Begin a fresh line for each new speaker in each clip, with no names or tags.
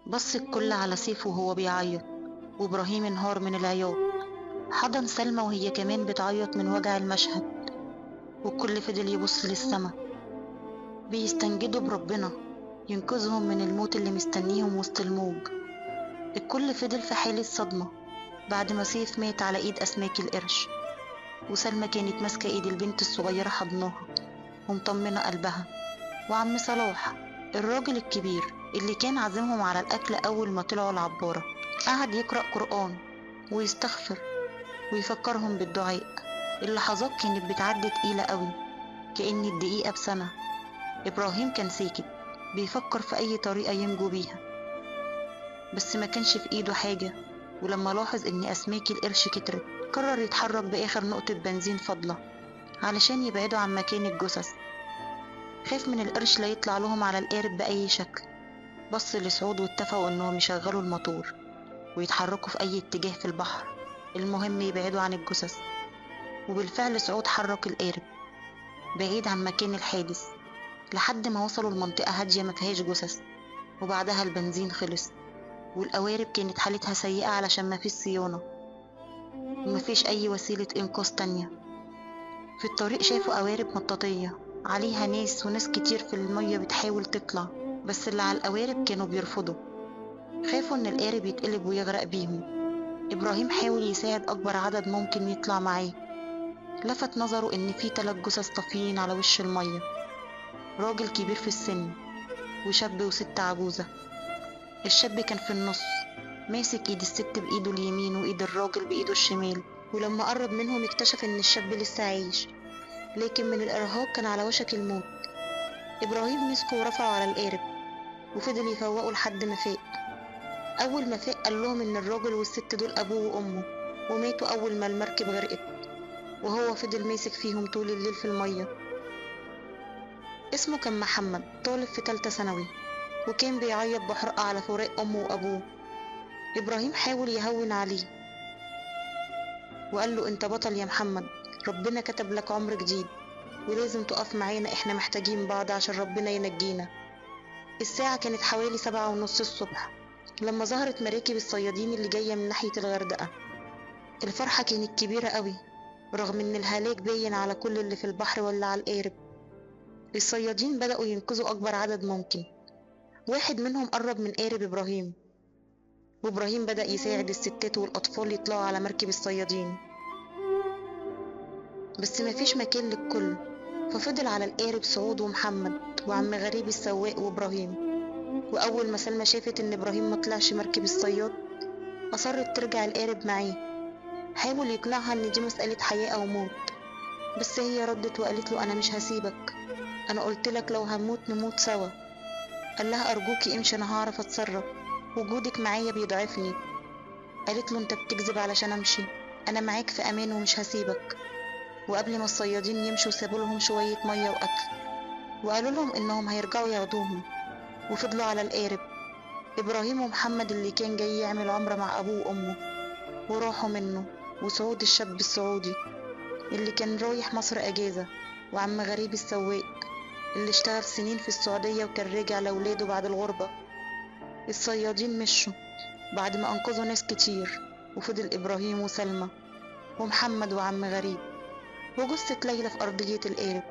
بص الكل على سيف وهو بيعيط، وإبراهيم انهار من العياط. حضن سلمى وهي كمان بتعيط من وجع المشهد، والكل فضل يبص للسما بيستنجدوا بربنا ينقذهم من الموت اللي مستنيهم وسط الموج. الكل فضل في حالة صدمة بعد ما سيف مات على ايد أسماك القرش، وسلمى كانت ماسكة ايد البنت الصغيرة حضناها ومطمنة قلبها. وعم صلاح الراجل الكبير اللي كان عازمهم على الأكل أول ما طلعوا العبارة قعد يقرأ قرآن ويستغفر ويفكرهم بالدعاء. اللحظات كانت بتعدي تقيلة قوي، كأن الدقيقة بسنة. إبراهيم كان ساكت بيفكر في أي طريقة ينجو بيها، بس ما كانش في إيده حاجة. ولما لاحظ إن أسماك القرش كترت قرر يتحرك بآخر نقطة بنزين فاضلة علشان يبعدوا عن مكان الجثث. خاف من القرش لا يطلع لهم على القارب بأي شكل. بص لسعود واتفقوا إنهم يشغلوا الموتور ويتحركوا في أي اتجاه في البحر، المهم يبعدوا عن الجثث. وبالفعل سعود حرك القارب بعيد عن مكان الحادث لحد ما وصلوا لمنطقة هادية ما فيهاش جثث. وبعدها البنزين خلص، والقوارب كانت حالتها سيئة علشان ما فيش صيانة وما فيش أي وسيلة إنقاذ تانية. في الطريق شافوا قوارب مطاطية عليها ناس، وناس كتير في المية بتحاول تطلع، بس اللي على القوارب كانوا بيرفضوا. خافوا إن القارب يتقلب ويغرق بيهم. إبراهيم حاول يساعد أكبر عدد ممكن يطلع معاه. لفت نظره إن في 3 جثث طافيين على وش المية، راجل كبير في السن وشاب وست عجوزة. الشاب كان في النص ماسك ايد الست بايده اليمين وايد الراجل بايده الشمال. ولما قرب منهم اكتشف ان الشاب لسه عايش، لكن من الارهاق كان على وشك الموت. ابراهيم مسكه ورفعه على القارب وفضل يفوقه لحد ما فاق. اول ما فاق قال لهم ان الراجل والست دول ابوه وامه وماتوا اول ما المركب غرقت، وهو فضل ماسك فيهم طول الليل في المية. اسمه كان محمد، طالب في تالتة ثانوي، وكان بيعيط بحرقة على فراق امه وابوه. ابراهيم حاول يهون عليه وقال له انت بطل يا محمد، ربنا كتب لك عمر جديد ولازم تقف معانا، احنا محتاجين بعض عشان ربنا ينجينا. الساعة كانت حوالي 7:30 الصبح لما ظهرت مراكب الصيادين اللي جاية من ناحية الغردقة. الفرحة كانت كبيرة قوي رغم ان الهلاك باين على كل اللي في البحر ولا على القارب. الصيادين بدأوا ينقذوا أكبر عدد ممكن. واحد منهم قرب من قارب إبراهيم، وإبراهيم بدأ يساعد الستات والأطفال يطلعوا على مركب الصيادين، بس مفيش مكان للكل. ففضل على القارب سعود ومحمد وعم غريب السواق وإبراهيم. وأول ما سلمى شافت إن إبراهيم مطلعش مركب الصياد أصرت ترجع القارب معاه. حاول يقنعها إن دي مسألة حياة أو موت، بس هي ردت وقالت له أنا مش هسيبك، أنا قلتلك لو هنموت نموت سوا. قال لها أرجوكي امشي، أنا هعرف أتصرف، وجودك معايا بيضعفني. قالت له أنت بتكذب علشان أمشي، أنا معاك في أمان ومش هسيبك. وقبل ما الصيادين يمشوا سابوا لهم شوية مية وأكل وقالوا لهم إنهم هيرجعوا ياخدوهم، وفضلوا على القارب. إبراهيم ومحمد اللي كان جاي يعمل عمرة مع أبوه وأمه وراحوا منه، وسعود الشاب السعودي اللي كان رايح مصر أجازة، وعم غريب السواق اللي اشتغل سنين في السعودية وكان راجع لولاده بعد الغربة. الصيادين مشوا بعد ما أنقذوا ناس كتير، وفضل إبراهيم وسلمى ومحمد وعم غريب وجثة ليلى في أرضية القارب.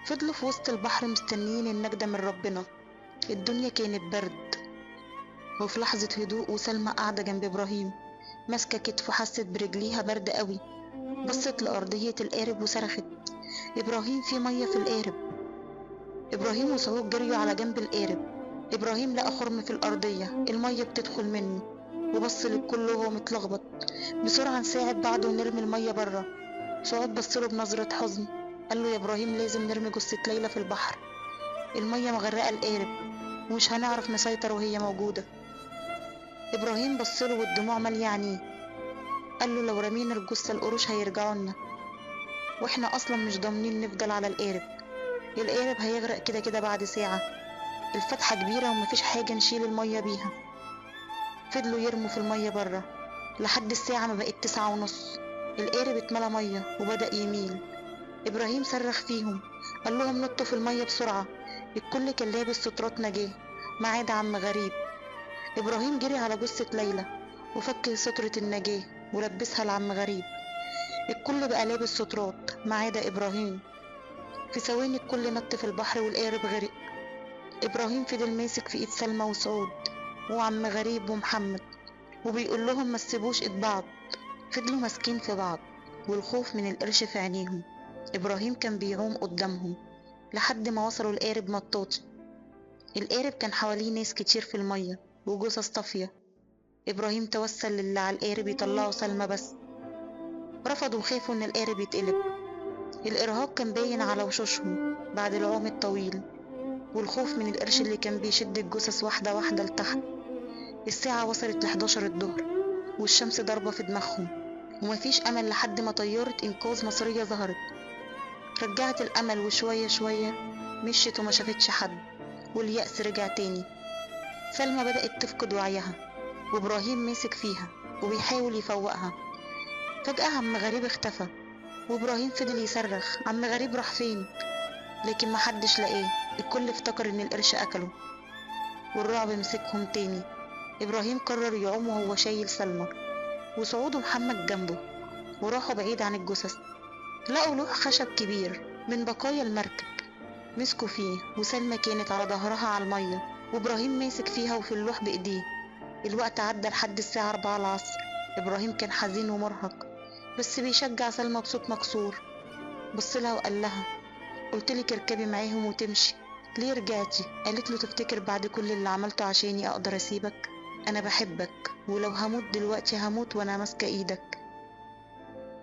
فضلوا في وسط البحر مستنيين النجدة من ربنا. الدنيا كانت برد، وفي لحظة هدوء وسلمى قاعدة جنب إبراهيم ماسكة كتفه حست برجليها برد قوي. بصت لأرضية القارب وصرخت إبراهيم في مية في القارب. إبراهيم وسعود جريوا على جنب القارب. إبراهيم لقى خرم في الأرضية المية بتدخل منه، وبص للكل وهو متلخبط. بسرعة نساعد بعض ونرمي المية برا. سعود بصله بنظرة حزن قال له يا إبراهيم لازم نرمي جثة ليلى في البحر، المية مغرقة القارب ومش هنعرف نسيطر وهي موجودة. إبراهيم بصله والدموع مالية عينيه. قال له لو رمينا الجثة القروش هيرجعوا لنا، واحنا أصلا مش ضامنين نفضل على القارب، القارب هيغرق كده كده بعد ساعة، الفتحة كبيرة ومفيش حاجة نشيل المية بيها. فضلوا يرموا في المية برا لحد الساعة ما بقت 9:30. القارب اتملى مية وبدأ يميل. إبراهيم صرخ فيهم قال لهم نطوا في المية بسرعة. الكل كان لابس سترات نجاة ما عدا عم غريب. إبراهيم جري على جثة ليلى وفك سترة النجاة ولبسها لعم غريب. الكل بقى لابس سترات ما عدا إبراهيم. في ثواني الكل نط في البحر والقارب غرق. إبراهيم فضل ماسك في إيد سلمى وسعود وعم غريب ومحمد وبيقول لهم ما تسيبوش إيد بعض. فضلوا ماسكين في بعض والخوف من القرش في عينيهم. إبراهيم كان بيعوم قدامهم لحد ما وصلوا القارب مطاطي. القارب كان حواليه ناس كتير في المية وجثث طافية. إبراهيم توسل للي على القارب يطلعوا سلمى بس رفضوا وخافوا إن القارب يتقلب. الإرهاق كان باين على وشوشهم بعد العوم الطويل والخوف من القرش اللي كان بيشد الجثث واحدة واحدة لتحت. الساعة وصلت ل11 الظهر والشمس ضاربة في دماغهم ومفيش أمل لحد ما طيارة إنقاذ مصرية ظهرت رجعت الأمل، وشوية شوية مشيت وما شافتش حد واليأس رجع تاني. سلمى بدأت تفقد وعيها وإبراهيم ماسك فيها وبيحاول يفوقها. فجأة عم غريب اختفى وإبراهيم فضل يصرخ عم غريب راح فين، لكن محدش لقاه. الكل افتكر إن القرش أكله والرعب مسكهم تاني. إبراهيم قرر يعوم وهو شايل سلمى وسعود ومحمد جنبه وراحوا بعيد عن الجثث. لقوا لوح خشب كبير من بقايا المركب مسكوا فيه وسلمى كانت على ظهرها على المية وإبراهيم ماسك فيها وفي اللوح بإيديه. الوقت عدى لحد الساعة 4 العصر. إبراهيم كان حزين ومرهق بس بيشجع سلمى بصوت مكسور. بصلها وقال لها قلتلك اركبي معاهم وتمشي، ليه رجعتي؟ قالت له تفتكر بعد كل اللي عملته عشاني أقدر أسيبك؟ أنا بحبك ولو هموت دلوقتي هموت وأنا ماسكة إيدك.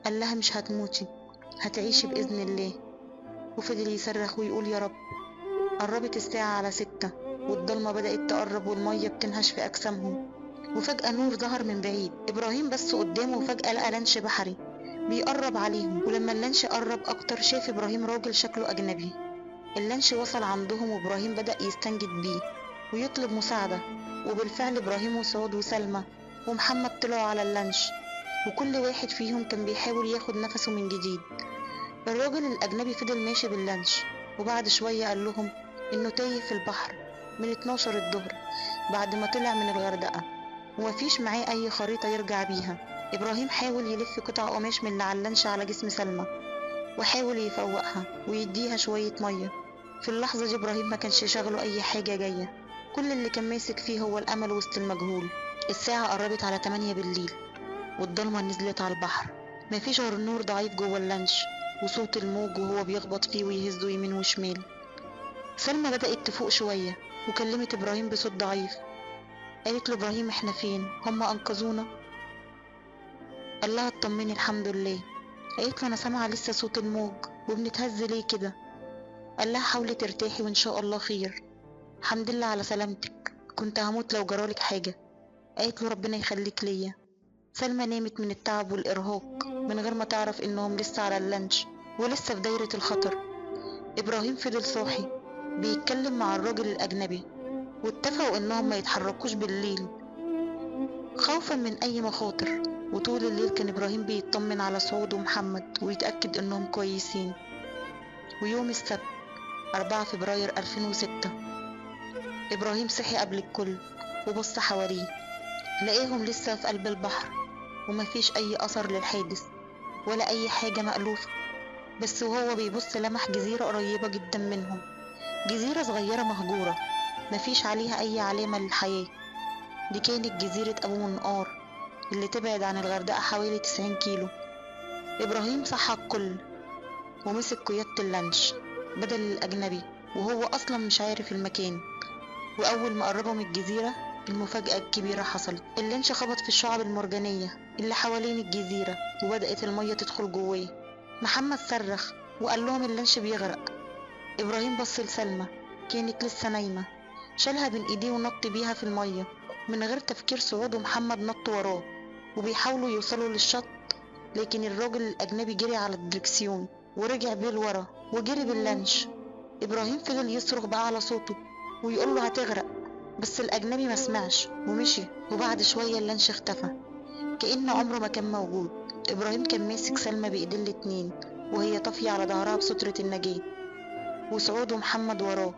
قال لها مش هتموتي، هتعيشي بإذن الله. وفضل يصرخ ويقول يا رب. قربت الساعة على 6 والضلمة بدأت تقرب والمية بتنهش في أجسامهم. وفجأة نور ظهر من بعيد. إبراهيم بس قدامه وفجأة لقى لانش بحري بيقرب عليهم، ولما اللانش قرب أكتر شاف إبراهيم راجل شكله أجنبي. اللانش وصل عندهم وإبراهيم بدأ يستنجد بيه ويطلب مساعدة. وبالفعل إبراهيم وسعود وسلمى ومحمد طلعوا على اللانش وكل واحد فيهم كان بيحاول ياخد نفسه من جديد. الراجل الأجنبي فضل ماشي باللانش وبعد شوية قال لهم إنه تايه في البحر من 12 الظهر بعد ما طلع من الغردقة ومفيش معاه أي خريطة يرجع بيها. إبراهيم حاول يلف قطع قماش من اللي على اللانش على جسم سلمى وحاول يفوقها ويديها شوية مية. في اللحظة دي إبراهيم ما كانش شغله أي حاجة جاية، كل اللي كان ماسك فيه هو الأمل وسط المجهول. الساعة قربت على 8 بالليل والضلمة نزلت على البحر. مفيش غير نور ضعيف جوه اللانش وصوت الموج وهو بيخبط فيه ويهزه يمين وشمال. سلمى بدأت تفوق شوية وكلمت إبراهيم بصوت ضعيف. قالت له إبراهيم احنا فين؟ هما أنقذونا؟ قال لها اطمني الحمد لله. قالت له أنا سامعة لسه صوت الموج وبنتهز ليه كده؟ قال لها حاولي ترتاحي وإن شاء الله خير. الحمد لله على سلامتك، كنت هموت لو جرالك حاجة. قالت له ربنا يخليك ليا. سلمى نامت من التعب والإرهاق من غير ما تعرف إنهم لسه على اللانش ولسه في دايرة الخطر. إبراهيم فضل صاحي بيتكلم مع الراجل الأجنبي واتفقوا إنهم ما يتحركوش بالليل خوفا من أي مخاطر. وطول الليل كان إبراهيم بيطمن على سعود ومحمد ويتأكد إنهم كويسين. ويوم السبت 4 فبراير 2006 إبراهيم صحي قبل الكل وبص حواليه لقاهم لسه في قلب البحر ومفيش أي أثر للحادث ولا أي حاجة مألوفة. بس وهو بيبص لمح جزيرة قريبة جدا منهم، جزيرة صغيرة مهجورة مفيش عليها أي علامة للحياة. دي كانت جزيرة أبو منقار اللي تبعد عن الغردقة حوالي 90 كيلو. إبراهيم صحى الكل ومسك قيادة اللانش بدل الأجنبي وهو أصلا مش عارف المكان. وأول ما قربوا من الجزيرة المفاجأة الكبيرة حصلت. اللانش خبط في الشعب المرجانية اللي حوالين الجزيرة وبدأت المية تدخل جواه. محمد صرخ وقال لهم اللانش بيغرق. إبراهيم بص لسلمى كانت لسه نايمة، شالها بين إيديه ونط بيها في المية من غير تفكير. سعود ومحمد نطوا وراه وبيحاولوا يوصلوا للشط، لكن الراجل الأجنبي جري على الدركسيون ورجع بيه لورا وجري باللانش. إبراهيم فضل يصرخ بأعلى صوته ويقول له هتغرق، بس الأجنبي ما سمعش ومشي. وبعد شوية اللانش اختفى كأن عمره ما كان موجود. إبراهيم كان ماسك سلمى بإيديه الاتنين وهي طافية على ظهرها بسترة النجاة وسعود ومحمد وراه.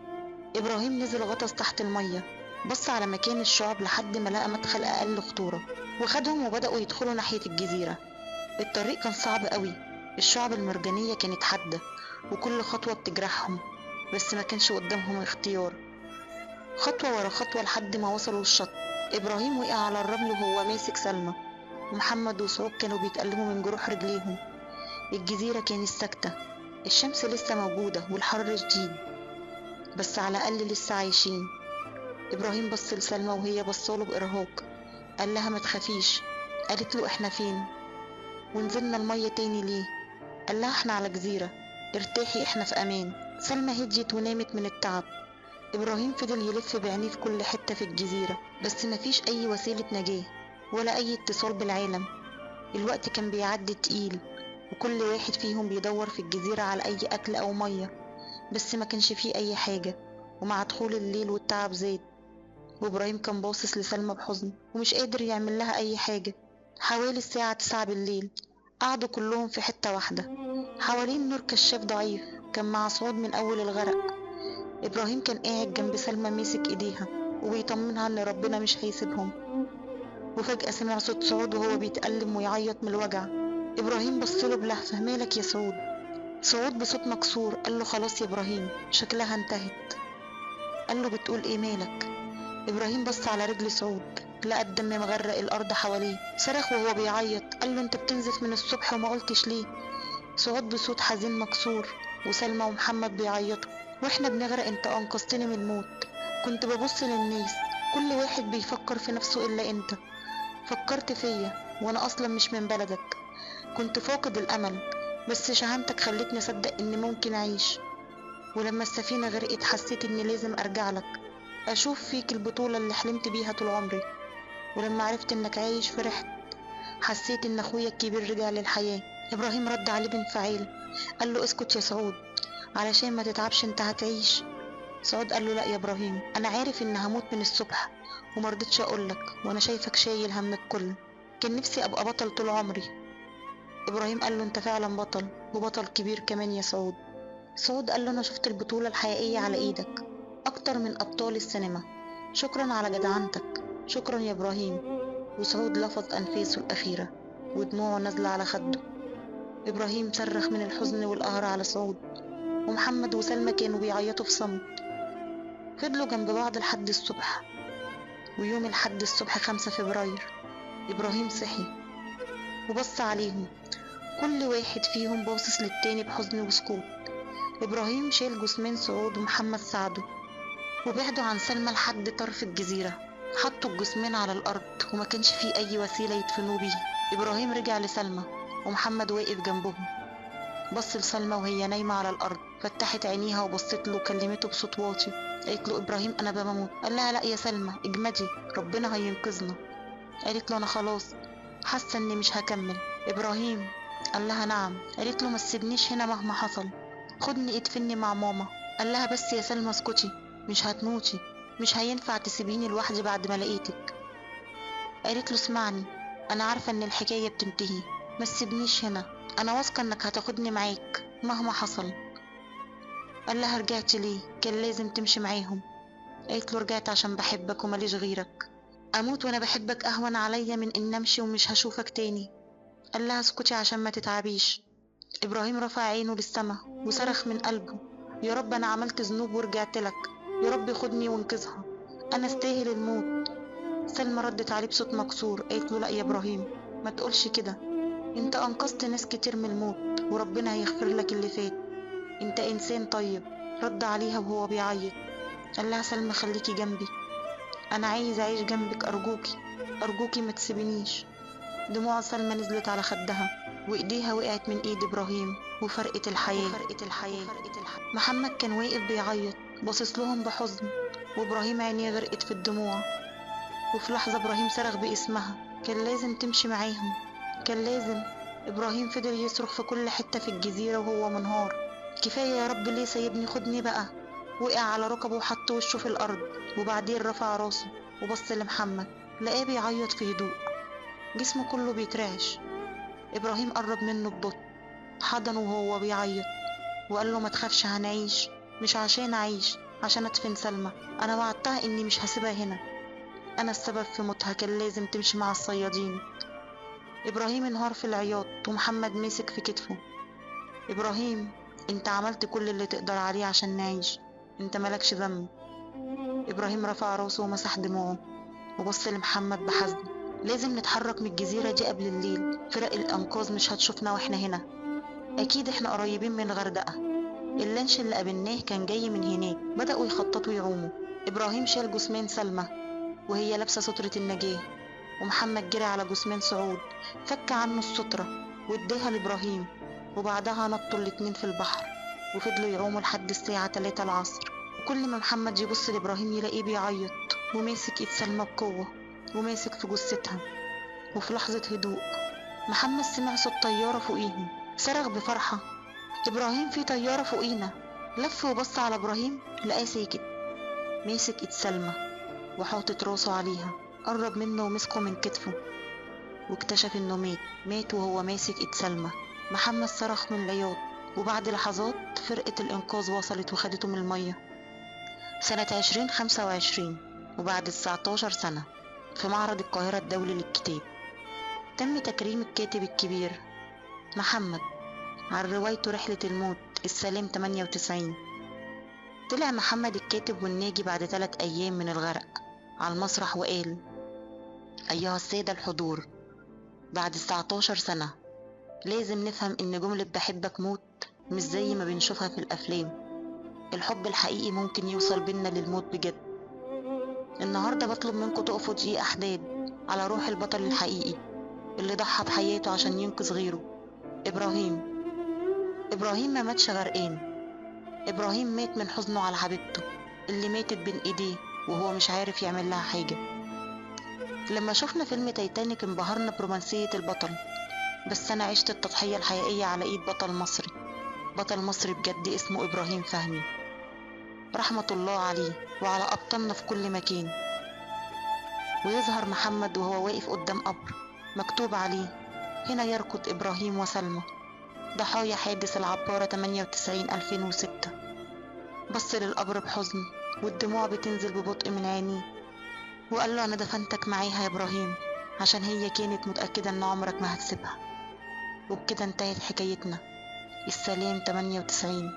إبراهيم نزل غطس تحت المية بص على مكان الشعب لحد ما لقى مدخل أقل خطورة، وخدهم وبدأوا يدخلوا ناحية الجزيرة. الطريق كان صعب قوي، الشعب المرجانية كانت حادة وكل خطوة بتجرحهم، بس ما كانش قدامهم اختيار. خطوة ورا خطوة لحد ما وصلوا الشط. إبراهيم وقع على الرمل وهو ماسك سلمى، ومحمد وسعود كانوا بيتألموا من جروح رجليهم. الجزيرة كانت ساكتة، الشمس لسه موجودة والحر شديد، بس على الأقل لسه عايشين. إبراهيم بص لسلمى وهي بصاله بإرهاق، قال لها ما تخافيش. قالت له احنا فين ونزلنا المية تاني ليه؟ قال لها احنا على جزيرة، ارتاحي احنا في امان. سلمى هديت ونامت من التعب. ابراهيم فضل يلف بعينيه في كل حتة في الجزيرة، بس مفيش اي وسيلة نجاة ولا اي اتصال بالعالم. الوقت كان بيعدي تقيل، وكل واحد فيهم بيدور في الجزيرة على اي اكل او مية، بس ما كانش فيه اي حاجة. ومع دخول الليل والتعب زاد، وابراهيم كان باصص لسلمى بحزن ومش قادر يعمل لها اي حاجة. حوالي الساعة 9 بالليل قعدوا كلهم في حتة واحدة حوالين نور كشاف ضعيف كان مع صعود من أول الغرق. إبراهيم كان قاعد جنب سلمى ماسك إيديها وبيطمنها إن ربنا مش هيسيبهم. وفجأة سمع صوت سعود وهو بيتألم ويعيط من الوجع. إبراهيم بصله بلهفة، مالك يا سعود؟ سعود بصوت مكسور قال له خلاص يا إبراهيم، شكلها انتهت. قال له بتقول إيه مالك؟ إبراهيم بص على رجل سعود، لقى الدم مغرق الأرض حواليه، صرخ وهو بيعيط قال له انت بتنزف من الصبح وما قلتش ليه؟ سعود بصوت حزين مكسور، وسلمى ومحمد بيعيطوا، واحنا بنغرق انت انقذتني من الموت. كنت ببص للناس، كل واحد بيفكر في نفسه الا انت. فكرت فيا وانا اصلا مش من بلدك، كنت فاقد الامل، بس شهامتك خلتني اصدق اني ممكن اعيش. ولما السفينة غرقت حسيت اني لازم ارجع لك، اشوف فيك البطولة اللي حلمت بيها طول عمري. ولما عرفت انك عايش فرحت، حسيت ان اخويا الكبير رجع للحياة. ابراهيم رد عليه بانفعال، قال له اسكت يا سعود، علشان ما تتعبش انت هتعيش. سعود قال له لا يا ابراهيم، انا عارف ان هموت من الصبح ومرضتش اقولك، وانا شايفك شايل هم الكل، كان نفسي ابقى بطل طول عمري. ابراهيم قال له انت فعلا بطل، وبطل كبير كمان يا سعود. سعود قال له انا شفت البطولة الحقيقية على ايدك اكتر من ابطال السينما، شكرا على جدعنتك، شكرا يا ابراهيم. وسعود لفظ انفاسه الاخيرة ودموعه نازلة على خده. إبراهيم صرخ من الحزن والقهر على سعود، ومحمد وسلمى كانوا بيعيطوا في صمت. فضلوا جنب بعض لحد الصبح. ويوم الحد الصبح 5 فبراير إبراهيم صحي وبص عليهم، كل واحد فيهم باصص للتاني بحزن وسكوت. إبراهيم شال جثمان سعود ومحمد ساعده، وبعدوا عن سلمى لحد طرف الجزيرة. حطوا الجثمان على الأرض وما كانش فيه أي وسيلة يدفنوه بيه. إبراهيم رجع لسلمى ومحمد واقف جنبهم، بص لسلمى وهي نايمة على الأرض، فتحت عينيها وبصت له وكلمته بصوت واطي، قالت له إبراهيم أنا بموت. قال لها لا يا سلمى اجمدي، ربنا هينقذنا. قالت له أنا خلاص حاسة إني مش هكمل. إبراهيم قال لها نعم. قالت له ما تسيبنيش هنا مهما حصل، خدني ادفني مع ماما. قال لها بس يا سلمى اسكتي، مش هتموتي، مش هينفع تسيبيني لوحدي بعد ما لقيتك. قالت له اسمعني، أنا عارفة إن الحكاية بتنتهي، ما تسيبنيش هنا، أنا واثقة إنك هتاخدني معاك مهما حصل. قال لها رجعت ليه؟ كان لازم تمشي معاهم. قالت له رجعت عشان بحبك وماليش غيرك، اموت وانا بحبك اهون عليا من ان امشي ومش هشوفك تاني. قال لها اسكتي عشان ما تتعبيش. ابراهيم رفع عينه للسما وصرخ من قلبه، يا رب انا عملت ذنوب ورجعت لك، يا رب خدني وانقذها، انا استاهل الموت. سلمى ردت عليه بصوت مكسور، قالت له لا يا ابراهيم، ما تقولش كده، انت انقذت ناس كتير من الموت وربنا هيغفر لك اللي فات، انت انسان طيب. رد عليها وهو بيعيط، قال لها سلمى خليكي جنبي، انا عايز اعيش جنبك، ارجوكي ارجوكي ما تسيبنيش. دموع سلمى نزلت على خدها وايديها وقعت من ايد ابراهيم وفرقت الحياة. محمد كان واقف بيعيط باصص لهم بحزن، وابراهيم عينيه غرقت في الدموع. وفي لحظة ابراهيم صرخ باسمها، كان لازم تمشي معاهم، كان لازم. ابراهيم فضل يصرخ في كل حتة في الجزيرة وهو منهار، كفاية يا رب ليه سايبني، خدني بقى. وقع على ركبه وحط وشه في الأرض، وبعدين رفع راسه وبص لمحمد، لقاه بيعيط في هدوء، جسمه كله بيترعش. إبراهيم قرب منه ببطء، حضنه وهو بيعيط وقال له ما تخافش، هنعيش، مش عشان أعيش، عشان أدفن سلمى. أنا وعدتها إني مش هسيبها هنا، أنا السبب في موتها، كان لازم تمشي مع الصيادين. إبراهيم انهار في العياط ومحمد مسك في كتفه. إبراهيم، أنت عملت كل اللي تقدر عليه عشان نعيش، أنت ملكش ذنب. إبراهيم رفع راسه ومسح دموعه وبص لمحمد بحزن. لازم نتحرك من الجزيرة دي قبل الليل، فرق الأنقاذ مش هتشوفنا واحنا هنا. أكيد احنا قريبين من الغردقة، اللانش اللي قابلناه كان جاي من هناك. بدأوا يخططوا يعوموا. إبراهيم شال جثمان سلمى وهي لابسة سترة النجاة، ومحمد جري على جثمان سعود، فك عنه السترة واداها لإبراهيم، وبعدها نطوا الاتنين في البحر وفضلوا يعوموا لحد الساعة 3 العصر. وكل ما محمد يبص لإبراهيم يلاقيه بيعيط وماسك ايد سلمى بقوة وماسك في جثتها. وفي لحظة هدوء محمد سمع صوت طيارة فوقيهم، صرخ بفرحة: إبراهيم، في طيارة فوقينا! لف وبص على إبراهيم لقاه ساكت، ماسك ايد سلمى وحاطط راسه عليها. قرب منه ومسكه من كتفه واكتشف انه مات وهو ماسك ايد سلمى. محمد صرخ من العياط، وبعد لحظات فرقة الإنقاذ وصلت وخدته من المية. سنة 2025، وبعد 19 سنة، في معرض القاهرة الدولي للكتاب، تم تكريم الكاتب الكبير محمد عن روايته رحلة الموت السلام 98. طلع محمد الكاتب والناجي بعد 3 أيام من الغرق على المسرح وقال: أيها السادة الحضور، بعد 19 سنة لازم نفهم إن جملة بحبك موت مش زي ما بنشوفها في الأفلام. الحب الحقيقي ممكن يوصل بينا للموت بجد. النهاردة بطلب منكم تقفوا دقيقة أحداد على روح البطل الحقيقي اللي ضحى بحياته عشان ينقذ غيره، إبراهيم. إبراهيم ما ماتش غرقان، إبراهيم مات من حزنه على حبيبته اللي ماتت بين إيديه وهو مش عارف يعمل لها حاجة. لما شفنا فيلم تايتانيك انبهرنا برومانسية البطل، بس أنا عشت التضحية الحقيقية على إيد بطل مصري، بطل مصري بجد اسمه إبراهيم فهمي، رحمة الله عليه وعلى أبطالنا في كل مكان. ويظهر محمد وهو واقف قدام قبر مكتوب عليه: هنا يركض إبراهيم وسلمى، ضحايا حادث العبارة 98/2006. بص للقبر بحزن والدموع بتنزل ببطء من عينيه، وقال له: أنا دفنتك معاها يا إبراهيم عشان هي كانت متأكدة إن عمرك ما هتسيبها. وبكده انتهت حكايتنا السلام 98.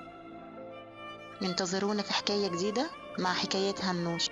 انتظرونا في حكاية جديدة مع حكايات هنوش.